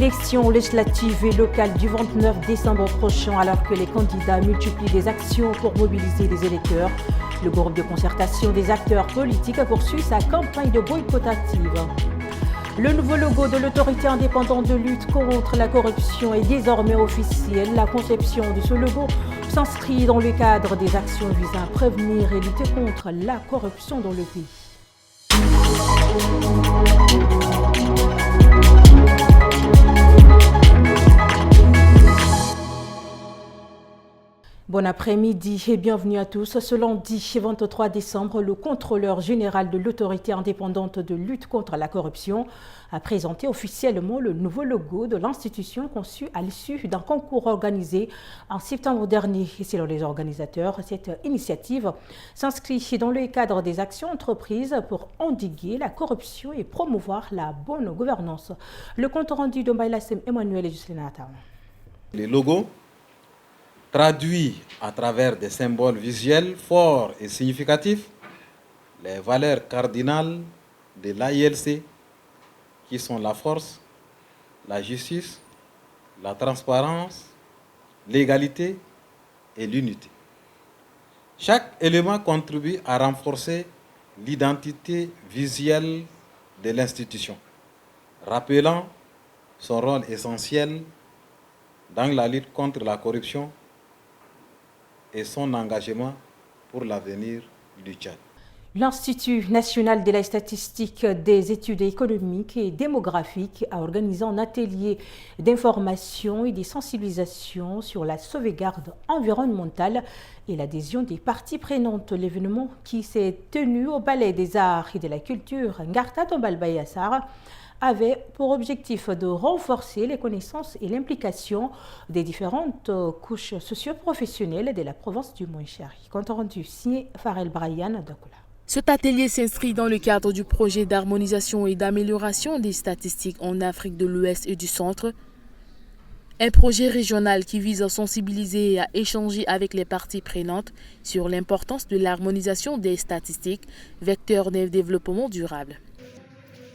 Élections législatives et locales du 29 décembre prochain, alors que les candidats multiplient des actions pour mobiliser les électeurs. Le groupe de concertation des acteurs politiques poursuit sa campagne de boycott active. Le nouveau logo de l'autorité indépendante de lutte contre la corruption est désormais officiel. La conception de ce logo s'inscrit dans le cadre des actions visant à prévenir et lutter contre la corruption dans le pays. Bon après-midi et bienvenue à tous. Ce lundi 23 décembre, le contrôleur général de l'autorité indépendante de lutte contre la corruption a présenté officiellement le nouveau logo de l'institution conçu à l'issue d'un concours organisé en septembre dernier. Et selon les organisateurs, cette initiative s'inscrit dans le cadre des actions entreprises pour endiguer la corruption et promouvoir la bonne gouvernance. Le compte rendu de Mbaïlassem Emmanuel et Justine Atam. Les logos traduit à travers des symboles visuels forts et significatifs les valeurs cardinales de l'AILC qui sont la force, la justice, la transparence, l'égalité et l'unité. Chaque élément contribue à renforcer l'identité visuelle de l'institution, rappelant son rôle essentiel dans la lutte contre la corruption et son engagement pour l'avenir du Tchad. L'Institut national de la statistique, des études économiques et démographiques a organisé un atelier d'information et de sensibilisation sur la sauvegarde environnementale et l'adhésion des parties prenantes. L'événement qui s'est tenu au Palais des Arts et de la Culture Ngarta Tombalbayassar avait pour objectif de renforcer les connaissances et l'implication des différentes couches socio-professionnelles de la province du Moïchari. Compte rendu signé Farel Brian Dakula. Cet atelier s'inscrit dans le cadre du projet d'harmonisation et d'amélioration des statistiques en Afrique de l'Ouest et du Centre, un projet régional qui vise à sensibiliser et à échanger avec les parties prenantes sur l'importance de l'harmonisation des statistiques, vecteur d'un développement durable.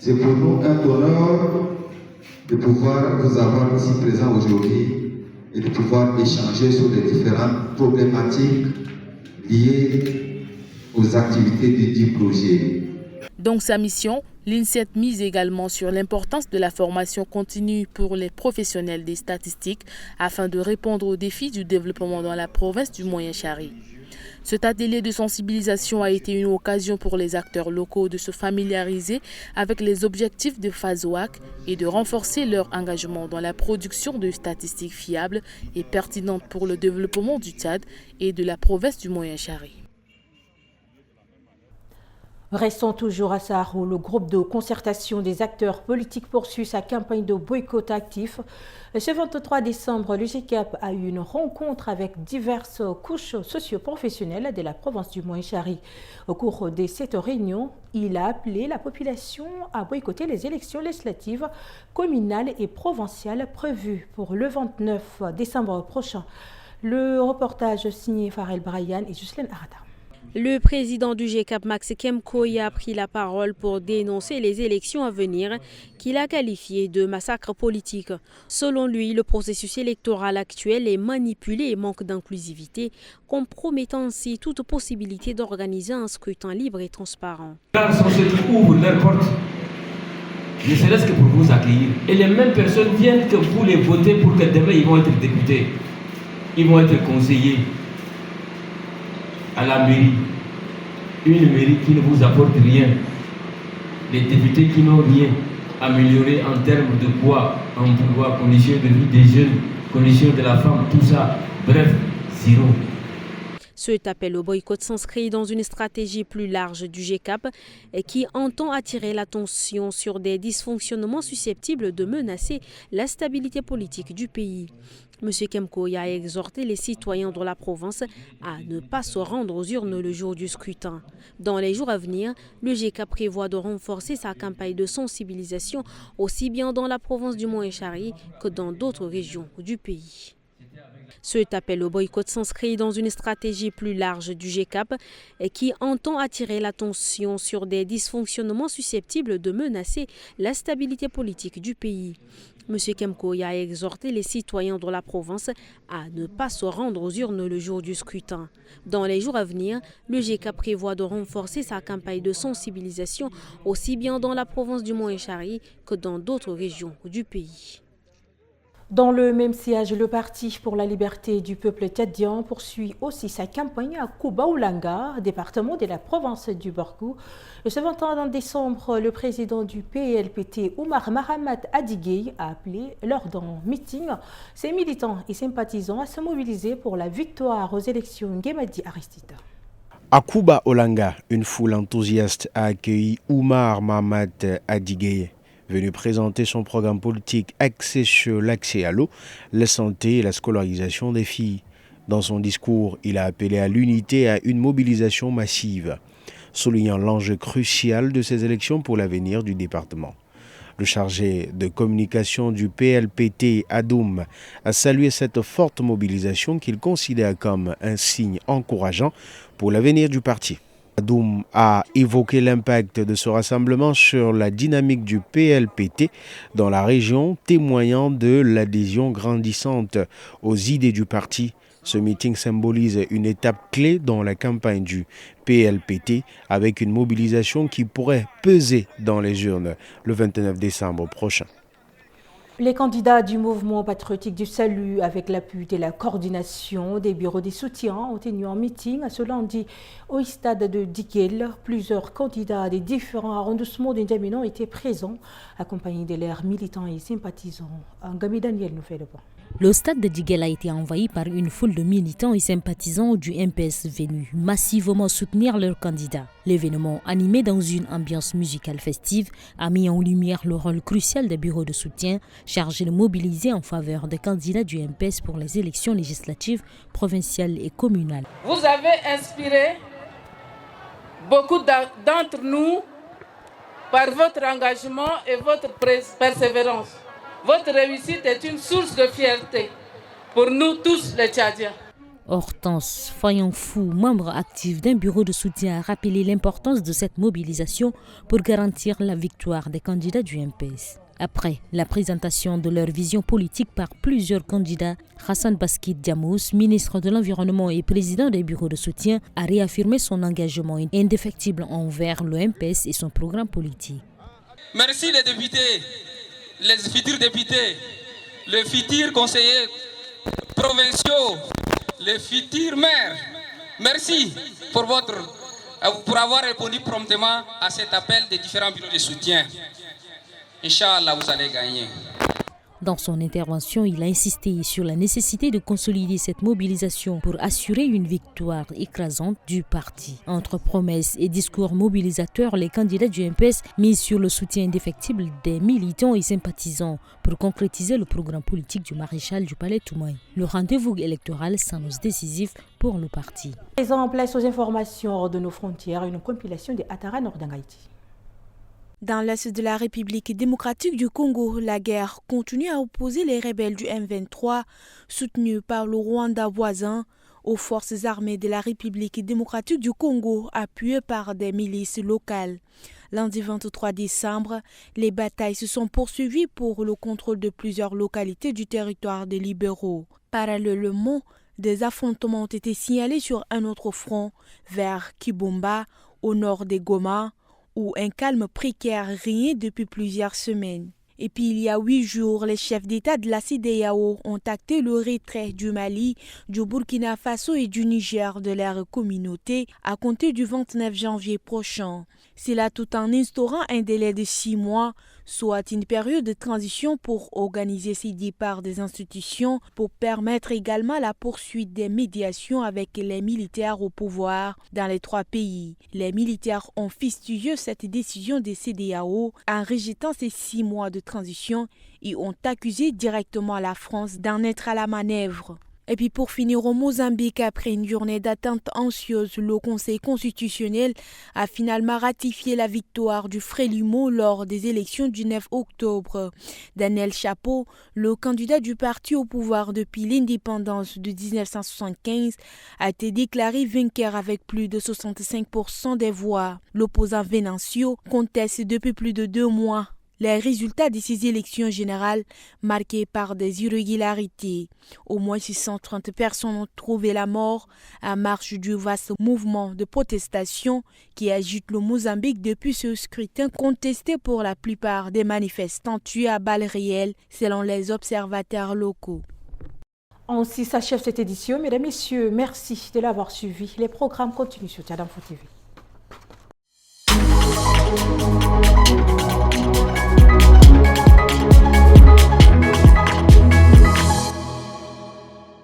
C'est pour nous un honneur de pouvoir vous avoir ici présent aujourd'hui et de pouvoir échanger sur les différentes problématiques liées aux activités du dit projet. Dans sa mission, l'INSET mise également sur l'importance de la formation continue pour les professionnels des statistiques afin de répondre aux défis du développement dans la province du Moyen-Chari. Cet atelier de sensibilisation a été une occasion pour les acteurs locaux de se familiariser avec les objectifs de FASOAC et de renforcer leur engagement dans la production de statistiques fiables et pertinentes pour le développement du Tchad et de la province du Moyen-Chari. Restons toujours à Sahara où le groupe de concertation des acteurs politiques poursuit sa campagne de boycott actif. Ce 23 décembre, le GCAP a eu une rencontre avec diverses couches socio-professionnelles de la province du Moïchari. Au cours de cette réunion, il a appelé la population à boycotter les élections législatives, communales et provinciales prévues pour le 29 décembre prochain. Le reportage signé Farel Brian et Justine Arata. Le président du GCAP, Max Kemkoya, a pris la parole pour dénoncer les élections à venir qu'il a qualifiées de massacre politique. Selon lui, le processus électoral actuel est manipulé et manque d'inclusivité, compromettant ainsi toute possibilité d'organiser un scrutin libre et transparent. Quand on ouvre leurs portes, ne serait-ce que pour vous accueillir, et les mêmes personnes viennent que vous les votez pour que demain ils vont être députés, ils vont être conseillers à la mairie, une mairie qui ne vous apporte rien, les députés qui n'ont rien amélioré en termes de quoi, emploi, conditions de vie des jeunes, conditions de la femme, tout ça, bref, zéro. Cet appel au boycott s'inscrit dans une stratégie plus large du GCAP qui entend attirer l'attention sur des dysfonctionnements susceptibles de menacer la stabilité politique du pays. M. Kemkoya a exhorté les citoyens de la province à ne pas se rendre aux urnes le jour du scrutin. Dans les jours à venir, le GCAP prévoit de renforcer sa campagne de sensibilisation aussi bien dans la province du Moïchari que dans d'autres régions du pays. Cet appel au boycott s'inscrit dans une stratégie plus large du GCAP qui entend attirer l'attention sur des dysfonctionnements susceptibles de menacer la stabilité politique du pays. M. Kemkoy a exhorté les citoyens de la province à ne pas se rendre aux urnes le jour du scrutin. Dans les jours à venir, le GCAP prévoit de renforcer sa campagne de sensibilisation aussi bien dans la province du Moyen-Chari que dans d'autres régions du pays. Dans le même sillage, le Parti pour la liberté du peuple tchadien poursuit aussi sa campagne à Kouba-Oulanga, département de la province du Borgou. Ce 21 décembre, le président du PLPT, Oumar Mahamat Adigueye, a appelé lors d'un meeting ses militants et sympathisants à se mobiliser pour la victoire aux élections Guémadi Aristide. À Kouba-Oulanga, une foule enthousiaste a accueilli Oumar Mahamat Adigueye, venu présenter son programme politique axé sur l'accès à l'eau, la santé et la scolarisation des filles. Dans son discours, il a appelé à l'unité et à une mobilisation massive, soulignant l'enjeu crucial de ces élections pour l'avenir du département. Le chargé de communication du PLPT, Adoum, a salué cette forte mobilisation qu'il considère comme un signe encourageant pour l'avenir du parti. Adoum a évoqué l'impact de ce rassemblement sur la dynamique du PLPT dans la région, témoignant de l'adhésion grandissante aux idées du parti. Ce meeting symbolise une étape clé dans la campagne du PLPT avec une mobilisation qui pourrait peser dans les urnes le 29 décembre prochain. Les candidats du mouvement patriotique du salut, avec l'appui de la coordination des bureaux des soutiens, ont tenu un meeting ce lundi au stade de Diguel. Plusieurs candidats des différents arrondissements d'Indiamino étaient présents, accompagnés de leurs militants et sympathisants. Ngami Daniel nous fait le point. Le stade de Diguel a été envahi par une foule de militants et sympathisants du MPS venus massivement soutenir leurs candidats. L'événement, animé dans une ambiance musicale festive, a mis en lumière le rôle crucial des bureaux de soutien chargés de mobiliser en faveur des candidats du MPS pour les élections législatives, provinciales et communales. Vous avez inspiré beaucoup d'entre nous par votre engagement et votre persévérance. Votre réussite est une source de fierté pour nous tous les Tchadiens. Hortense Fayon-Fou, membre actif d'un bureau de soutien, a rappelé l'importance de cette mobilisation pour garantir la victoire des candidats du MPS. Après la présentation de leur vision politique par plusieurs candidats, Hassan Baskid Diamous, ministre de l'Environnement et président des bureaux de soutien, a réaffirmé son engagement indéfectible envers le MPS et son programme politique. Merci les députés, les futurs députés, les futurs conseillers provinciaux, les futurs maires. Merci pour avoir répondu promptement à cet appel des différents bureaux de soutien. Inch'Allah, vous allez gagner. Dans son intervention, il a insisté sur la nécessité de consolider cette mobilisation pour assurer une victoire écrasante du parti. Entre promesses et discours mobilisateurs, les candidats du MPS misent sur le soutien indéfectible des militants et sympathisants pour concrétiser le programme politique du maréchal du Palais Toumaï. Le rendez-vous électoral s'annonce décisif pour le parti. En place aux informations hors de nos frontières, une compilation des Atara Nord d'Haïti. Dans l'est de la République démocratique du Congo, la guerre continue à opposer les rebelles du M23, soutenus par le Rwanda voisin, aux forces armées de la République démocratique du Congo, appuyées par des milices locales. Lundi 23 décembre, les batailles se sont poursuivies pour le contrôle de plusieurs localités du territoire des libéraux. Parallèlement, des affrontements ont été signalés sur un autre front, vers Kibumba, au nord des Goma, où un calme précaire régnait depuis plusieurs semaines. Et puis il y a 8 jours, les chefs d'État de la CEDEAO ont acté le retrait du Mali, du Burkina Faso et du Niger de leur communauté à compter du 29 janvier prochain. C'est là tout en instaurant un délai de 6 mois, soit une période de transition pour organiser ces départs des institutions, pour permettre également la poursuite des médiations avec les militaires au pouvoir dans les 3 pays. Les militaires ont fustigé cette décision des CEDEAO en rejetant ces 6 mois de transition et ont accusé directement la France d'en être à la manœuvre. Et puis pour finir, au Mozambique, après une journée d'attente anxieuse, le Conseil constitutionnel a finalement ratifié la victoire du Frélimo lors des élections du 9 octobre. Daniel Chapo, le candidat du parti au pouvoir depuis l'indépendance de 1975, a été déclaré vainqueur avec plus de 65% des voix. L'opposant Venancio conteste depuis plus de 2 mois les résultats de ces élections générales marquées par des irrégularités. Au moins 630 personnes ont trouvé la mort en marge du vaste mouvement de protestation qui agite le Mozambique depuis ce scrutin contesté pour la plupart des manifestants tués à balles réelles selon les observateurs locaux. Ainsi s'achève cette édition. Mesdames, Messieurs, merci de l'avoir suivi. Les programmes continuent sur Tiadamfo TV.